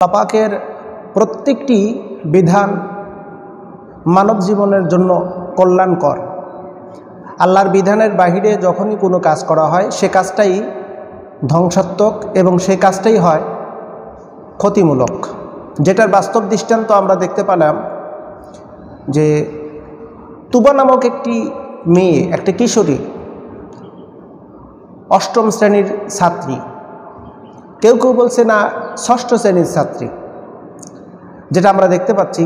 পাকের প্রত্যেকটি বিধান মানব জীবনের জন্য কল্যাণকর। আল্লাহর বিধানের বাহিরে যখনই কোনো কাজ করা হয় সে কাজটাই ধ্বংসাত্মক এবং সেই কাজটাই হয় ক্ষতিমূলক, যেটার বাস্তব দৃষ্টান্ত আমরা দেখতে পেলাম যে তুবা নামক একটি মেয়ে, একটা কিশোরী, অষ্টম শ্রেণীর ছাত্রী, কেউ কেউ বলছে না ষষ্ঠ শ্রেণীর ছাত্রী, যেটা আমরা দেখতে পাচ্ছি।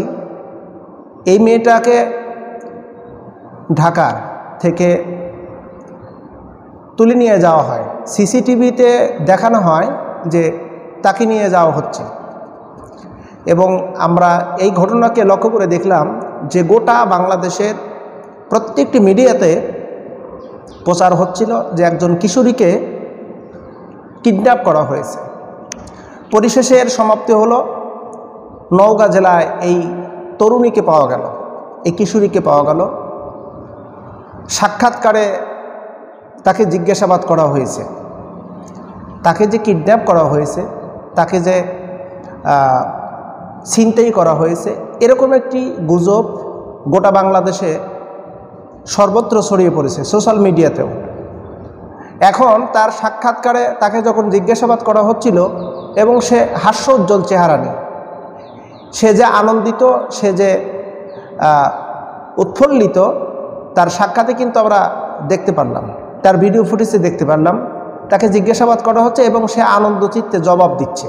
এই মেয়েটাকে ঢাকা থেকে তুলে নিয়ে যাওয়া হয়, সিসিটিভিতে দেখানো হয় যে তাকে নিয়ে যাওয়া হচ্ছে, এবং আমরা এই ঘটনাকে লক্ষ্য করে দেখলাম যে গোটা বাংলাদেশের প্রত্যেকটি মিডিয়াতে প্রচার হচ্ছিল যে একজন কিশোরীকে কিডন্যাপ করা হয়েছে। পরিশেষে এর সমাপ্তি হলো নওগাঁ জেলায় এই তরুণীকে পাওয়া গেল, এই কিশোরীকে পাওয়া গেল। সাক্ষাৎকারে তাকে জিজ্ঞাসাবাদ করা হয়েছে, তাকে যে কিডন্যাপ করা হয়েছে, তাকে যে ছিনতাই করা হয়েছে, এরকম একটি গুজব গোটা বাংলাদেশে সর্বত্র ছড়িয়ে পড়েছে, সোশ্যাল মিডিয়াতেও। এখন তার সাক্ষাৎকারে তাকে যখন জিজ্ঞাসাবাদ করা হচ্ছিল এবং সে হাস্যোজ্জ্বল চেহারা নিয়ে, সে যে আনন্দিত, সে যে উৎফুল্লিত, তার সাক্ষাতে কিন্তু আমরা দেখতে পারলাম, তার ভিডিও ফুটেজে দেখতে পারলাম। তাকে জিজ্ঞাসাবাদ করা হচ্ছে এবং সে আনন্দ চিত্তে জবাব দিচ্ছে।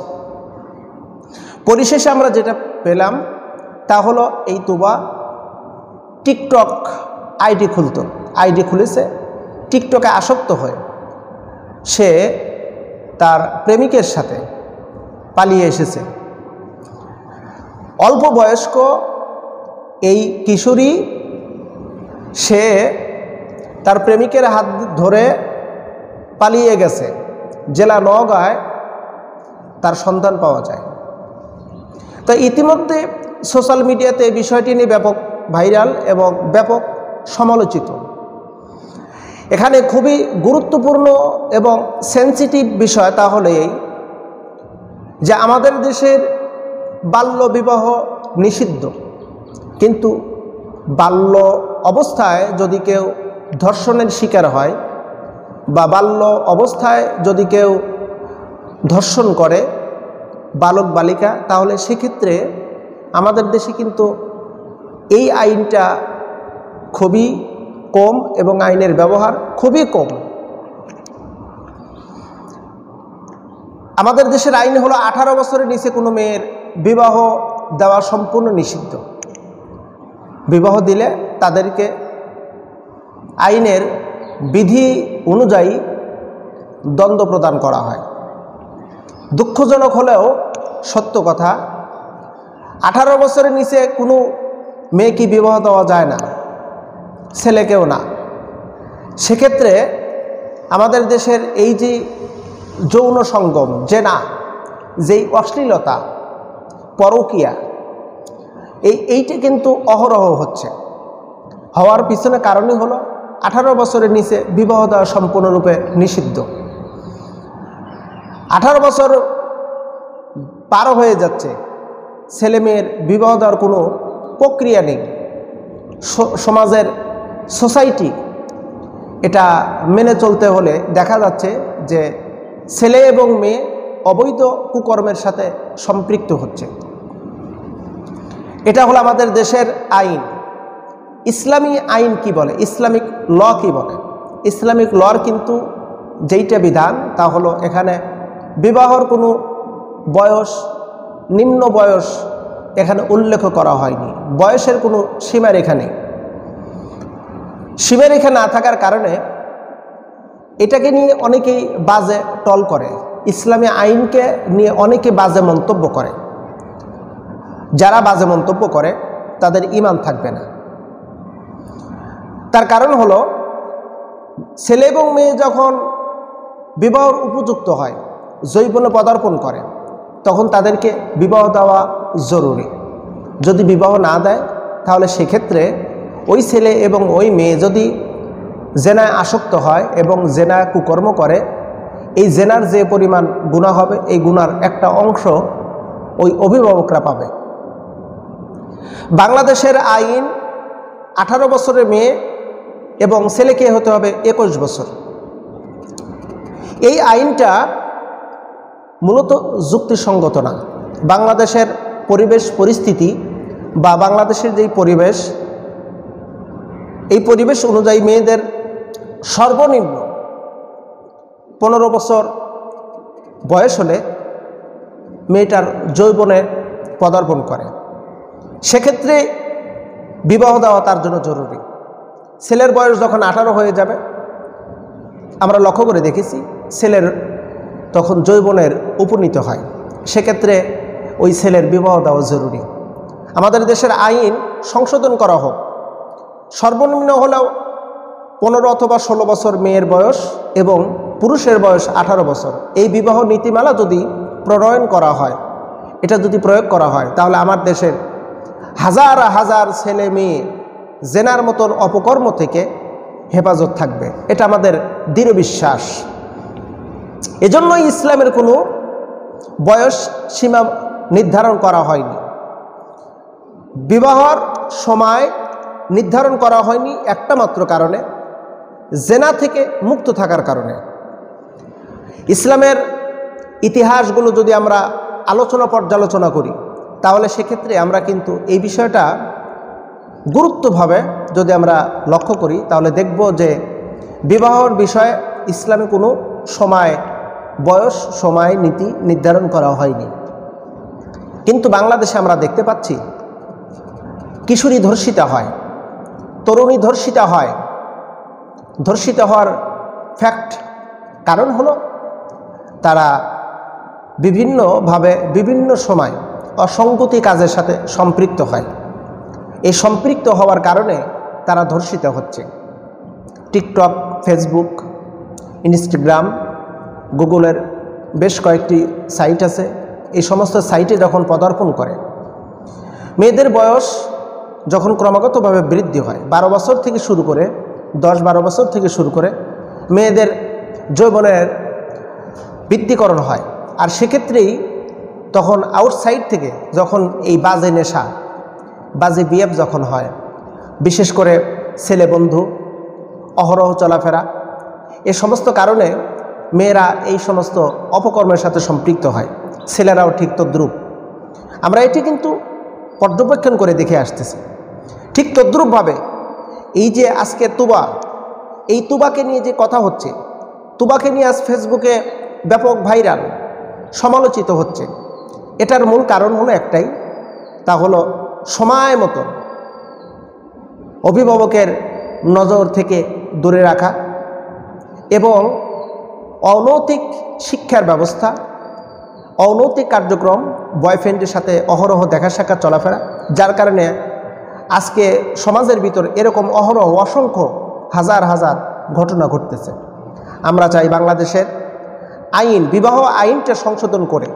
পরিশেষে আমরা যেটা পেলাম তা হলো এই তুবা টিকটক আইডি খুলেছে, টিকটকে আসক্ত হয়ে সে তার প্রেমিকের সাথে পালিয়ে এসেছে। অল্প বয়স্ক এই কিশোরী, সে তার প্রেমিকের হাত ধরে পালিয়ে গেছে। জেলা নওগাঁয় তার সন্ধান পাওয়া যায়। তো ইতিমধ্যে সোশ্যাল মিডিয়াতে এই বিষয়টি নিয়ে ব্যাপক ভাইরাল এবং ব্যাপক সমালোচিত। এখানে খুবই গুরুত্বপূর্ণ এবং সেন্সিটিভ বিষয় তাহলে এই যে আমাদের দেশের বাল্য বিবাহ নিষিদ্ধ, কিন্তু বাল্য অবস্থায় যদি কেউ ধর্ষণের শিকার হয় বা বাল্য অবস্থায় যদি কেউ ধর্ষণ করে বালক বালিকা, তাহলে সেক্ষেত্রে আমাদের দেশে কিন্তু এই আইনটা খুবই কম এবং আইনের ব্যবহার খুবই কম। আমাদের দেশের আইন হলো 18 বছরের নিচে কোনো মেয়ের বিবাহ দেওয়া সম্পূর্ণ নিষিদ্ধ। বিবাহ দিলে তাদেরকে আইনের বিধি অনুযায়ী দণ্ড প্রদান করা হয়। দুঃখজনক হলেও সত্য কথা, 18 বছরের নিচে কোনো মেয়েকে বিবাহ দেওয়া যায় না, ছেলেকেও না। সেক্ষেত্রে আমাদের দেশের এই যে যৌন সঙ্গম, জেনা, যেই অশ্লীলতা, পরকীয়া, এইটা কিন্তু অহরহ হচ্ছে। হওয়ার পিছনে কারণই হলো 18 বছরের নিচে বিবাহ দেওয়া সম্পূর্ণরূপে নিষিদ্ধ। 18 বছর পার হয়ে যাচ্ছে, ছেলে মেয়ের বিবাহ দেওয়ার কোনো প্রক্রিয়া নেই। সমাজের সোসাইটি এটা মেনে চলতে হলে দেখা যাচ্ছে যে ছেলে এবং মেয়ে অবৈধ কুকর্মের সাথে সম্পৃক্ত হচ্ছে। এটা হলো আমাদের দেশের আইন। ইসলামী আইন কি বলে, ইসলামিক ল কি বলে? ইসলামিক লর কিন্তু যেইটা বিধান তা হলো এখানে বিবাহর কোনো বয়স, নিম্ন বয়স এখানে উল্লেখ করা হয়নি। বয়সের কোনো সীমারেখা নেই। সীমারেখা না থাকার কারণে এটাকে নিয়ে অনেকেই বাজে টল করে, ইসলামী আইনকে নিয়ে অনেকে বাজে মন্তব্য করে। যারা বাজে মন্তব্য করে তাদের ঈমান থাকবে না। তার কারণ হলো ছেলে এবং মেয়ে যখন বিবাহের উপযুক্ত হয়, যৌবনে পদার্পণ করে, তখন তাদেরকে বিবাহ দেওয়া জরুরি। যদি বিবাহ না দেয় তাহলে সেক্ষেত্রে ওই ছেলে এবং ওই মেয়ে যদি জেনায় আসক্ত হয় এবং জেনা কুকর্ম করে, এই জেনার যে পরিমাণ গুনাহ হবে, এই গুনার একটা অংশ ওই অভিভাবকরা পাবে। বাংলাদেশের আইন 18 বছরের মেয়ে এবং ছেলেকে হতে হবে 21 বছর। এই আইনটা মূলত যুক্তিসঙ্গত না। বাংলাদেশের পরিবেশ পরিস্থিতি বা বাংলাদেশের যেই পরিবেশ, এই পরিবেশ অনুযায়ী মেয়েদের সর্বনিম্ন 15 বছর বয়স হলে মেয়েটার যৌবনে পদার্পণ করে। সেক্ষেত্রে বিবাহ দেওয়া তার জন্য জরুরি। ছেলের বয়স যখন 18 হয়ে যাবে, আমরা লক্ষ্য করে দেখেছি ছেলের তখন যৌবনের উপনীত হয়, সেক্ষেত্রে ওই ছেলের বিবাহ দেওয়া জরুরি। আমাদের দেশের আইন সংশোধন করা হোক, সর্বনিম্ন হলেও 15 অথবা 16 বছর মেয়ের বয়স এবং পুরুষের বয়স 18 বছর। এই বিবাহ নীতিমালা যদি প্রণয়ন করা হয়, এটা যদি প্রয়োগ করা হয়, তাহলে আমার দেশের হাজার হাজার ছেলে মেয়ে জেনার মতন অপকর্ম থেকে হেফাজত থাকবে। এটা আমাদের দৃঢ় বিশ্বাস। এজন্যই ইসলামের কোনো বয়স সীমা নির্ধারণ করা হয়নি, বিবাহর সময় নির্ধারণ করা হয়নি একটা মাত্র কারণে, জেনা থেকে মুক্ত থাকার কারণে। ইসলামের ইতিহাসগুলো যদি আমরা আলোচনা পর্যালোচনা করি, তাহলে সেক্ষেত্রে আমরা কিন্তু এই বিষয়টা গুরুত্বভাবে যদি আমরা লক্ষ্য করি, তাহলে দেখব যে বিবাহর বিষয়ে ইসলামে কোনো সময় বয়স সময় নীতি নির্ধারণ করা হয়নি। কিন্তু বাংলাদেশে আমরা দেখতে পাচ্ছি কিশোরী ধর্ষিতা হয়, তরুণী ধর্ষিতা হয়। ধর্ষিত হওয়ার ফ্যাক্ট কারণ হলো তারা বিভিন্নভাবে বিভিন্ন সময় অসঙ্গতি কাজের সাথে সম্পৃক্ত হয়। এই সম্পৃক্ত হওয়ার কারণে তারা ধর্ষিত হচ্ছে। টিকটক, ফেসবুক, ইনস্টাগ্রাম, গুগলের বেশ কয়েকটি সাইট আছে। এই সমস্ত সাইটে যখন পদার্পণ করে, মেয়েদের বয়স যখন ক্রমাগতভাবে বৃদ্ধি হয়, 12 বছর থেকে শুরু করে 10-12 বছর থেকে শুরু করে মেয়েদের যৌবনের বৃদ্ধিকরণ হয়। আর সেক্ষেত্রেই তখন আউটসাইড থেকে যখন এই বাজে নেশা, বাজে বিহেভ যখন হয়, বিশেষ করে ছেলে বন্ধু, অহরহ চলাফেরা, এ সমস্ত কারণে মেয়েরা এই সমস্ত অপকর্মের সাথে সম্পৃক্ত হয়, ছেলেরাও ঠিক তদ্রূপ। আমরা এটি কিন্তু পর্যবেক্ষণ করে দেখে আসতেছি। ঠিক তদ্রূপভাবে এই যে আজকে তুবা, এই তুবাকে নিয়ে যে কথা হচ্ছে, তুবাকে নিয়ে আজ ফেসবুকে ব্যাপক ভাইরাল সমালোচিত হচ্ছে, এটার মূল কারণ হলো একটাই, তা হলো সময় মতো অভিভাবকের নজর থেকে দূরে রাখা এবং অনৈতিক শিক্ষার ব্যবস্থা, অনৈতিক কার্যক্রম, বয়ফ্রেন্ডের সাথে অহরহ দেখা সাক্ষাৎ চলাফেরা, যার কারণে আজকে সমাজের ভিতর এরকম অহরহ অসংখ্য হাজার হাজার ঘটনা ঘটতেছে। আমরা চাই বাংলাদেশের আইন, বিবাহ আইনটা সংশোধন করে